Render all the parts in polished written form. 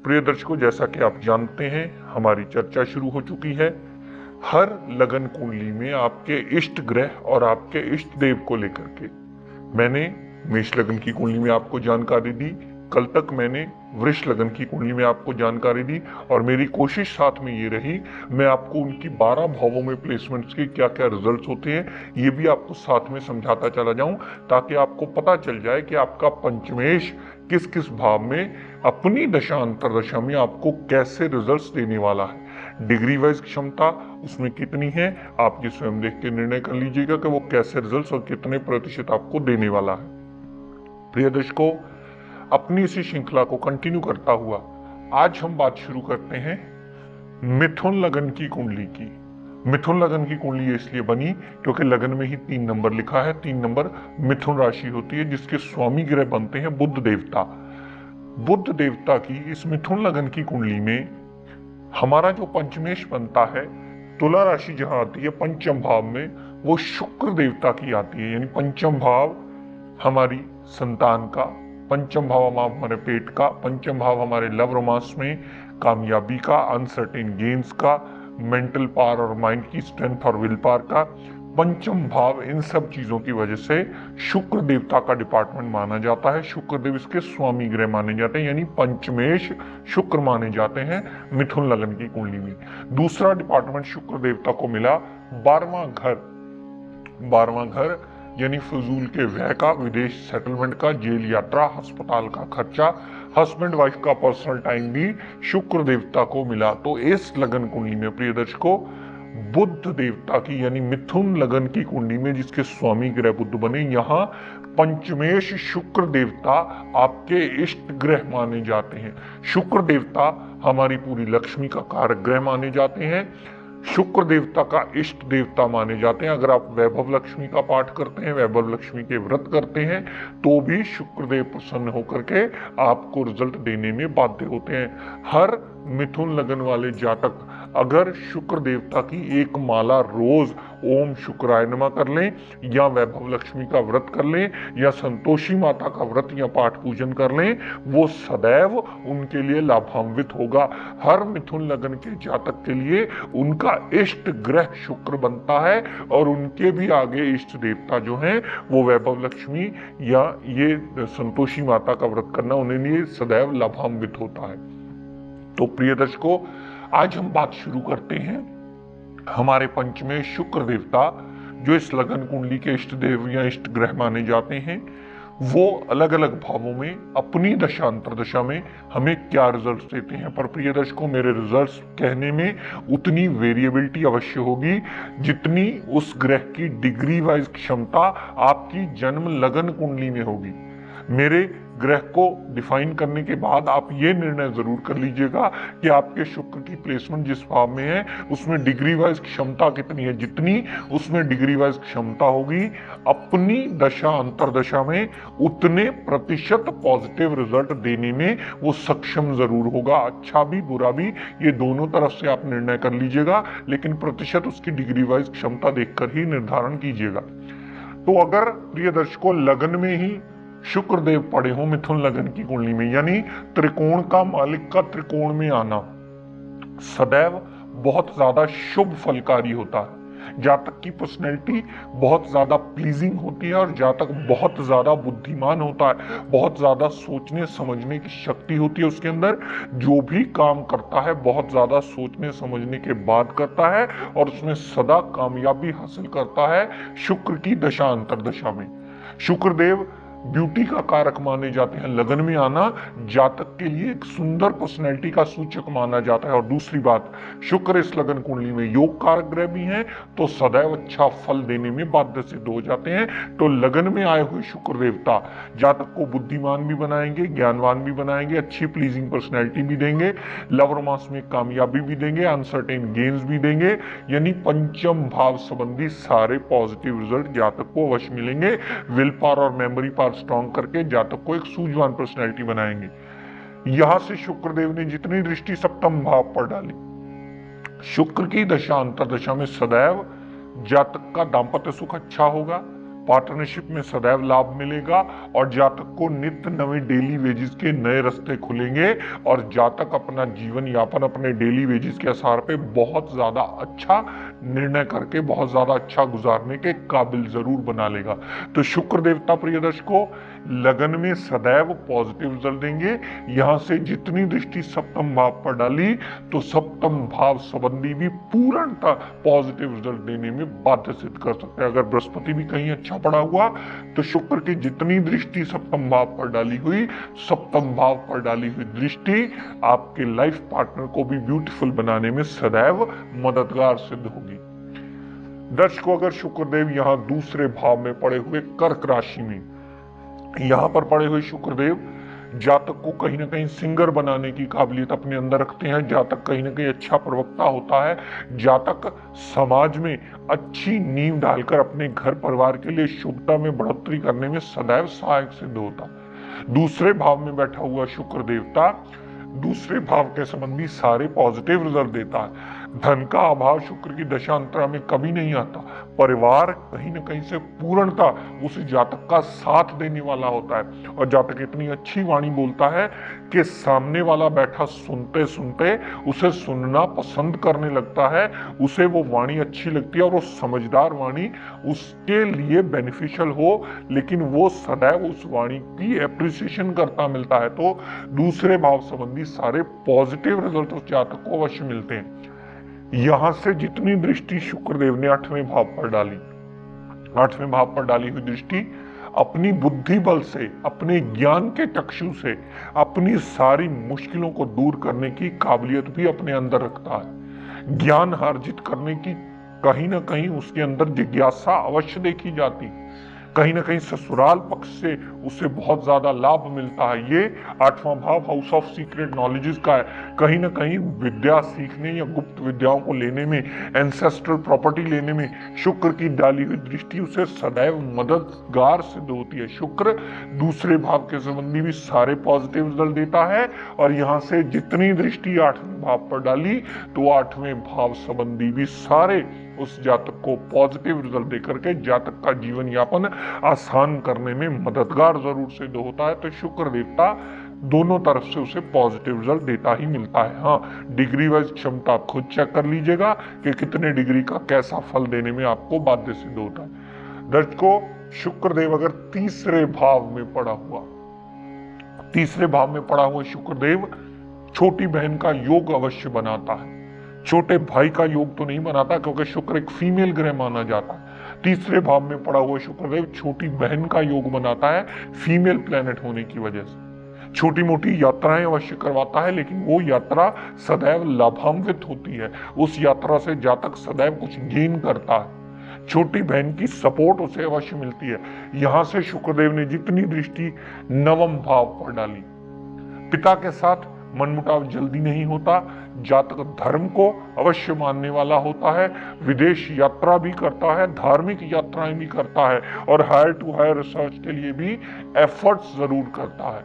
प्रिय दर्शकों, जैसा कि आप जानते हैं, हमारी चर्चा शुरू हो चुकी है। हर लगन कुंडली में आपके इष्ट ग्रह और आपके इष्ट देव को लेकर के मैंने मेष लगन की कुंडली में आपको जानकारी दी। कल तक मैंने वृष लगन की कुंडली में आपको जानकारी दी और मेरी कोशिश साथ में ये रही, मैं आपको उनकी 12 भावों में प्लेसमेंट्स के क्या क्या रिजल्ट्स होते हैं ये भी आपको साथ में समझाता चला जाऊं, ताकि आपको पता चल जाए कि आपका पंचमेश किस किस भाव में अपनी दशा अंतरदशा में आपको कैसे रिजल्ट्स देने वाला है। डिग्री वाइज क्षमता उसमें कितनी है, आप ये स्वयं देख के निर्णय कर लीजिएगा कि वो कैसे रिजल्ट्स और कितने प्रतिशत आपको देने वाला है। प्रिय दर्शकों, अपनी इसी श्रृंखला को कंटिन्यू करता हुआ आज हम बात शुरू करते हैं मिथुन लगन की कुंडली की। मिथुन लगन की कुंडली इसलिए बनी क्योंकि लगन में ही 3 नंबर लिखा है। 3 नंबर मिथुन राशि होती है, जिसके स्वामी ग्रह बनते हैं बुध देवता। बुध देवता की इस मिथुन लगन की कुंडली में हमारा जो पंचमेश बनता है, तुला राशि जहां आती है पंचम भाव में, वो शुक्र देवता की आती है। यानी पंचम भाव हमारी संतान का, पंचम भाव हमारे पेट का, पंचम भाव हमारे लव रोमांस में कामयाबी का, अनसर्टेन गेन्स का, मेंटल पावर और माइंड की स्ट्रेंथ और विल पावर का, पंचम भाव इन सब चीजों की वजह से शुक्र देवता का डिपार्टमेंट माना जाता है। शुक्र देव इसके स्वामी ग्रह माने जाते हैं, यानी पंचमेश शुक्र माने जाते हैं मिथुन लगन की कुंडली में। दूसरा डिपार्टमेंट शुक्र देवता को मिला 12वां घर। 12वां घर यानी फजूल के व्यय का, विदेश सेटलमेंट का, जेल यात्रा, अस्पताल का खर्चा, हस्बैंड वाइफ का पर्सनल टाइम भी शुक्र देवता को मिला। तो इस लगन कुंडली में प्रिय दर्शकों, बुध देवता की यानी मिथुन लगन की कुंडली में जिसके स्वामी ग्रह बुध बने, यहाँ पंचमेश शुक्र देवता आपके इष्ट ग्रह माने जाते हैं। शुक्र देवता हमारी पूरी लक्ष्मी का कारक ग्रह माने जाते हैं, शुक्र देवता का इष्ट देवता माने जाते हैं। अगर आप वैभव लक्ष्मी का पाठ करते हैं, वैभव लक्ष्मी के व्रत करते हैं, तो भी शुक्रदेव प्रसन्न होकर के आपको रिजल्ट देने में बाध्य होते हैं। हर मिथुन लगन वाले जातक अगर शुक्र देवता की एक माला रोज ओम शुक्राय नमः कर लें, या वैभव लक्ष्मी का व्रत कर लें, या संतोषी माता का व्रत या पाठ पूजन कर लें, वो सदैव उनके लिए लाभान्वित होगा। हर मिथुन लगन के जातक के लिए उनका इष्ट ग्रह शुक्र बनता है और उनके भी आगे इष्ट देवता जो हैं वो वैभव लक्ष्मी या ये संतोषी माता का व्रत करना उन्हें लिए सदैव लाभान्वित होता है। तो प्रिय दर्शकों, आज हम बात शुरू करते हैं हमारे पंचमेश शुक्र देवता जो इस लगन कुंडली के इष्ट देव या इष्ट ग्रह माने जाते हैं, वो अलग अलग भावों में अपनी दशा अंतरदशा में हमें क्या रिजल्ट्स देते हैं। पर प्रिय दर्शकों, मेरे रिजल्ट्स कहने में उतनी वेरिएबिलिटी अवश्य होगी जितनी उस ग्रह की डिग्री वाइज क्षमता आपकी जन्म लगन कुंडली में होगी। मेरे ग्रह को डिफाइन करने के बाद आप ये निर्णय जरूर कर लीजिएगा कि आपके शुक्र की प्लेसमेंट जिस भाव में है उसमें डिग्री वाइज क्षमता कितनी है। जितनी उसमें डिग्री वाइज क्षमता होगी, अपनी दशा अंतरदशा में उतने प्रतिशत पॉजिटिव रिजल्ट देने में वो सक्षम जरूर होगा। अच्छा भी बुरा भी, ये दोनों तरफ से आप निर्णय कर लीजिएगा, लेकिन प्रतिशत उसकी डिग्री वाइज क्षमता देखकर ही निर्धारण कीजिएगा। तो अगर प्रिय दर्शकों लगन में ही शुक्र देव पड़े हो मिथुन लगन की कुंडली में, यानी त्रिकोण का मालिक का त्रिकोण में आना सदैव बहुत ज्यादा शुभ फलकारी होता है। जातक की पर्सनैलिटी बहुत ज्यादा प्लीजिंग होती है और जातक बहुत ज्यादा बुद्धिमान होता है, बहुत ज्यादा सोचने समझने की शक्ति होती है उसके अंदर। जो भी काम करता है बहुत ज्यादा सोचने समझने के बाद करता है और उसमें सदा कामयाबी हासिल करता है शुक्र की दशा अंतरदशा में। शुक्र देव ब्यूटी का कारक माने जाते हैं। लगन में आना जातक के लिए एक सुंदर पर्सनैलिटी का सूचक माना जाता है। और दूसरी बात, शुक्र इस लगन कुंडली में योग कारक ग्रह भी हैं, तो सदैव अच्छा फल देने में बाध्य सिद्ध हो जाते हैं। तो लगन में आए हुए शुक्र देवता जातक को बुद्धिमान भी बनाएंगे, ज्ञानवान भी बनाएंगे, अच्छी प्लीजिंग पर्सनैलिटी भी देंगे, लव रोमांस में कामयाबी भी देंगे, अनसर्टेन गेन्स भी देंगे। यानी पंचम भाव संबंधी सारे पॉजिटिव रिजल्ट जातक को अवश्य मिलेंगे। विल पावर और मेमोरी पावर स्ट्रॉन्ग करके जातक को एक सूझवान पर्सनैलिटी बनाएंगे। यहां से शुक्रदेव ने जितनी दृष्टि सप्तम भाव पर डाली, शुक्र की दशा अंतरदशा में सदैव जातक का दांपत्य सुख अच्छा होगा, पार्टनरशिप में सदैव लाभ मिलेगा और जातक को नित्य नवे डेली वेजेस के नए रास्ते खुलेंगे और जातक अपना जीवन यापन अपने डेली वेजेस के आधार पे बहुत ज्यादा अच्छा निर्णय करके बहुत ज्यादा अच्छा गुजारने के काबिल जरूर बना लेगा। तो शुक्र देवता प्रिय दर्शकों लगन में सदैव पॉजिटिव रिजल्ट देंगे। यहां से जितनी दृष्टि सप्तम भाव पर डाली तो सप्तम भाव संबंधी भी पूर्णतः पॉजिटिव रिजल्ट देने में बाध्य सिद्ध कर सकते हैं। अगर बृहस्पति भी कहीं अच्छा पड़ा हुआ तो शुक्र की जितनी दृष्टि सप्तम भाव पर डाली हुई, सप्तम भाव पर डाली हुई दृष्टि आपके लाइफ पार्टनर को भी ब्यूटीफुल बनाने में सदैव मददगार सिद्ध होगी। दर्शकों अगर शुक्रदेव यहाँ दूसरे भाव में पड़े हुए कर्क राशि में यहाँ पर पड़े हुए शुक्रदेव जातक को कहीं ना कहीं सिंगर बनाने की काबिलियत अपने अंदर रखते हैं। जातक कहीं ना कहीं अच्छा प्रवक्ता होता है। जातक समाज में अच्छी नींव डालकर अपने घर परिवार के लिए शुभता में बढ़ोतरी करने में सदैव सहायक सिद्ध होता है। दूसरे भाव में बैठा हुआ शुक्र देवता दूसरे भाव के संबंधी सारे पॉजिटिव रिजल्ट देता है। धन का अभाव शुक्र की दशांतरा में कभी नहीं आता। परिवार कहीं ना कहीं से पूर्णता उस जातक का साथ देने वाला होता है और जातक इतनी अच्छी वाणी बोलता है कि सामने वाला बैठा सुनते सुनते उसे सुनना पसंद करने लगता है। उसे वो वाणी अच्छी लगती है और वो समझदार वाणी उसके लिए बेनिफिशियल हो, लेकिन वो सदैव उस वाणी की एप्रिसिएशन करता मिलता है। तो दूसरे भाव संबंधी सारे पॉजिटिव रिजल्ट उस जातक को अवश्य मिलते हैं। यहां से जितनी दृष्टि शुक्रदेव ने 8वें भाव पर डाली, 8वें भाव पर डाली हुई दृष्टि अपनी बुद्धि बल से, अपने ज्ञान के चक्षु से अपनी सारी मुश्किलों को दूर करने की काबिलियत भी अपने अंदर रखता है। ज्ञान अर्जित करने की कहीं ना कहीं उसके अंदर जिज्ञासा अवश्य देखी जाती। कहीं ना कहीं ससुराल पक्ष से उसे बहुत ज्यादा लाभ मिलता है। ये 8वां भाव हाउस ऑफ सीक्रेट नॉलेजेस का है। कहीं ना कहीं विद्या सीखने या गुप्त विद्याओं को लेने में, एंसेस्ट्रल प्रॉपर्टी लेने में शुक्र की डाली हुई दृष्टि उसे सदैव मददगार सिद्ध होती है। शुक्र दूसरे भाव के संबंधी भी सारे पॉजिटिव रिजल्ट देता है और यहाँ से जितनी दृष्टि 8वें भाव पर डाली तो 8वें भाव संबंधी भी सारे उस जातक को पॉजिटिव रिजल्ट देकर के जातक का जीवन यापन आसान करने में मददगार जरूर सिद्ध होता है। तो शुक्र देवता दोनों तरफ से उसे पॉजिटिव रिजल्ट देता ही मिलता है। हाँ, डिग्री वाइज क्षमता खुद चेक कर लीजिएगा कि कितने डिग्री का कैसा फल देने में आपको बाध्य सिद्ध होता है। दर्शकों शुक्रदेव अगर तीसरे भाव में पड़ा हुआ शुक्रदेव छोटी बहन का योग अवश्य बनाता है। छोटे भाई का योग तो नहीं बनाता क्योंकि शुक्र एक फीमेल ग्रह माना जाता है। तीसरे भाव में पड़ा हुआ शुक्रदेव छोटी बहन का योग बनाता है, फीमेल प्लेनेट होने की वजह से। छोटी मोटी यात्राएं अवश्य करवाता है, लेकिन वो यात्रा सदैव लाभान्वित होती है। उस यात्रा से जातक सदैव कुछ गेन करता है। छोटी बहन की सपोर्ट उसे अवश्य मिलती है। यहां से शुक्रदेव ने जितनी दृष्टि 9वें भाव पर डाली, पिता के साथ मनमुटाव जल्दी नहीं होता। जातक धर्म को अवश्य मानने वाला होता है, विदेश यात्रा भी करता है, धार्मिक यात्राएं भी करता है और हायर टू हायर रिसर्च के लिए भी एफर्ट्स जरूर करता है।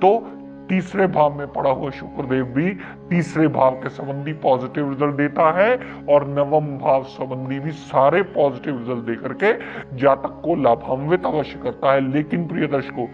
तो तीसरे भाव में पड़ा हुआ शुक्रदेव भी तीसरे भाव के संबंधी पॉजिटिव रिजल्ट देता है और 9वें भाव संबंधी भी सारे पॉजिटिव रिजल्ट देकर के जातक को लाभान्वित अवश्य करता है। लेकिन प्रिय दर्शकों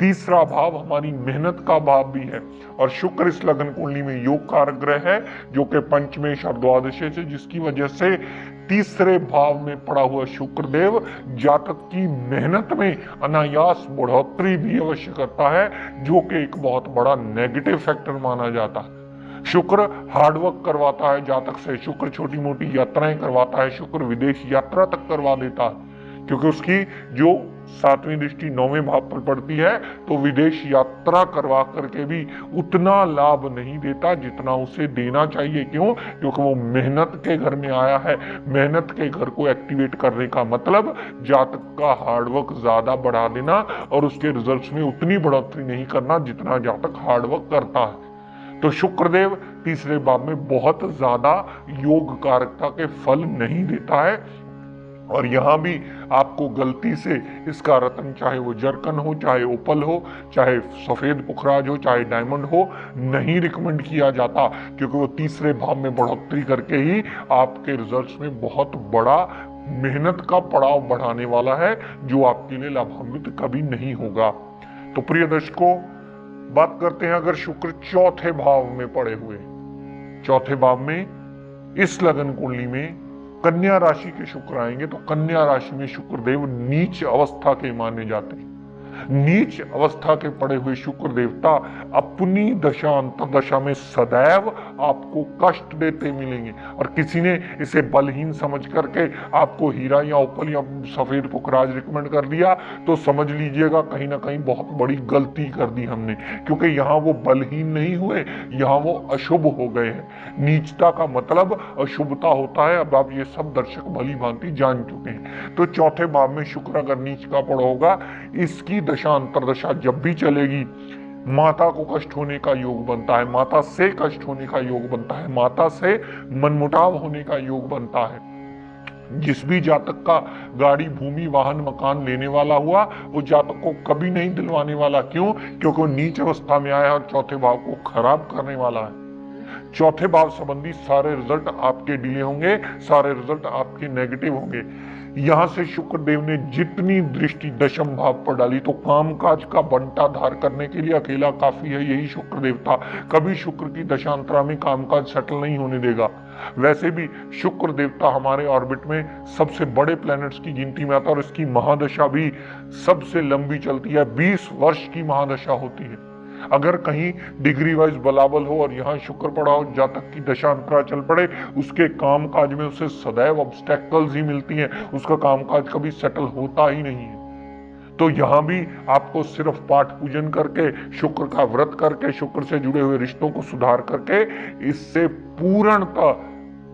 तीसरा भाव हमारी मेहनत का भाव भी है और शुक्र इस लगन कुंडली में योग कारक ग्रह है जो कि पंचमेश और द्वादशेश है, जिसकी वजह से तीसरे भाव में पड़ा हुआ शुक्रदेव जातक की मेहनत में अनायास बढ़ोतरी भी अवश्य करता है, जो कि एक बहुत बड़ा नेगेटिव फैक्टर माना जाता है। शुक्र हार्डवर्क करवाता है जातक से, शुक्र छोटी मोटी यात्राएं करवाता है, शुक्र विदेश यात्रा तक करवा देता है क्योंकि उसकी जो 7वीं दृष्टि 9वें भाव पर पड़ती है तो विदेश यात्रा करवा करके भी उतना लाभ नहीं देता जितना उसे देना चाहिए। क्यों? क्योंकि वो मेहनत के घर में आया है। मेहनत के घर को एक्टिवेट करने का मतलब जातक का हार्डवर्क ज्यादा बढ़ा देना और उसके रिजल्ट्स में उतनी बढ़ोतरी नहीं करना जितना जातक हार्डवर्क करता है। तो शुक्रदेव तीसरे भाव में बहुत ज्यादा योग कारकता के फल नहीं देता है और यहाँ भी आपको गलती से इसका रत्न, चाहे वो जरकन हो, चाहे ओपल हो, चाहे सफेद पुखराज हो, चाहे डायमंड हो, नहीं रिकमेंड किया जाता क्योंकि वो तीसरे भाव में बढ़ोतरी करके ही आपके रिजल्ट्स में बहुत बड़ा मेहनत का पड़ाव बढ़ाने वाला है, जो आपके लिए लाभान्वित कभी नहीं होगा। तो प्रिय दर्शकों, बात करते हैं अगर शुक्र चौथे भाव में पड़े हुए, चौथे भाव में इस लगन कुंडली में कन्या राशि के शुक्र आएंगे, तो कन्या राशि में शुक्रदेव नीच अवस्था के माने जाते हैं। नीच अवस्था के पड़े हुए शुक्र देवता अपनी दशा अंतर्दशा में सदैव आपको कष्ट देते मिलेंगे, और किसी ने इसे बलहीन समझ करके आपको हीरा या ओपल या सफेद पुखराज रिकमेंड कर दिया, तो समझ लीजिएगा कहीं ना कहीं बहुत बड़ी गलती कर दी हमने, क्योंकि यहाँ वो बलहीन नहीं हुए, यहाँ वो अशुभ हो गए हैं। नीचता का मतलब अशुभता होता है, अब आप ये सब दर्शक भली भांति जान चुके हैं। तो चौथे भाव में शुक्र अगर नीच का पड़ा होगा, इसकी दशा अंतर्दशा जब भी चलेगी, माता को कष्ट होने का योग बनता है, माता से कष्ट होने का योग बनता है, माता से मनमुटाव होने का योग बनता है। जिस भी जातक का गाड़ी भूमि वाहन मकान लेने वाला हुआ, वो जातक को कभी नहीं दिलवाने वाला। क्यों? क्योंकि वो नीच अवस्था में आया और चौथे भाव को खराब करने वाला है। चौथे भाव संबंधी सारे रिजल्ट आपके डिले होंगे, सारे रिजल्ट आपके नेगेटिव होंगे। यहां से शुक्रदेव ने जितनी दृष्टि दशम भाव पर डाली, तो कामकाज का बंटा धार करने के लिए अकेला काफी है यही शुक्रदेव था। कभी शुक्र की दशांतरा में कामकाज सेटल नहीं होने देगा। वैसे भी शुक्र देवता हमारे ऑर्बिट में सबसे बड़े प्लैनेट्स की गिनती में आता है, और इसकी महादशा भी सबसे लंबी चलती है, 20 वर्ष की महादशा होती है। अगर कहीं डिग्री वाइज बलाबल हो और यहाँ शुक्र पड़ा हो, जातक की दशांतरा चल पड़े, उसके काम काज में उसे सदैव ऑब्स्टेकल्स ही मिलती हैं, उसका कामकाज कभी सेटल होता ही नहीं है। तो यहाँ भी आपको सिर्फ पाठ पूजन करके, शुक्र का व्रत करके, शुक्र से जुड़े हुए रिश्तों को सुधार करके, इससे पूर्णतः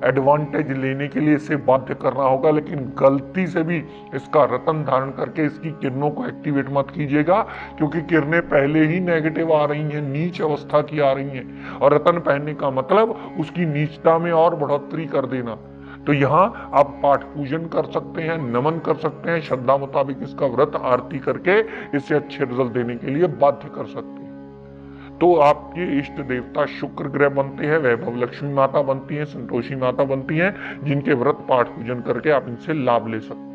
एडवांटेज लेने के लिए इसे बाध्य करना होगा। लेकिन गलती से भी इसका रतन धारण करके इसकी किरणों को एक्टिवेट मत कीजिएगा, क्योंकि किरणें पहले ही नेगेटिव आ रही हैं, नीच अवस्था की आ रही हैं, और रतन पहनने का मतलब उसकी नीचता में और बढ़ोतरी कर देना। तो यहाँ आप पाठ पूजन कर सकते हैं, नमन कर सकते हैं, श्रद्धा मुताबिक इसका व्रत आरती करके इसे अच्छे रिजल्ट देने के लिए बाध्य कर सकते हैं। तो आपके इष्ट देवता शुक्र ग्रह बनते हैं, वैभव लक्ष्मी माता बनती हैं, संतोषी माता बनती हैं, जिनके व्रत पाठ पूजन करके आप इनसे लाभ ले सकते हैं।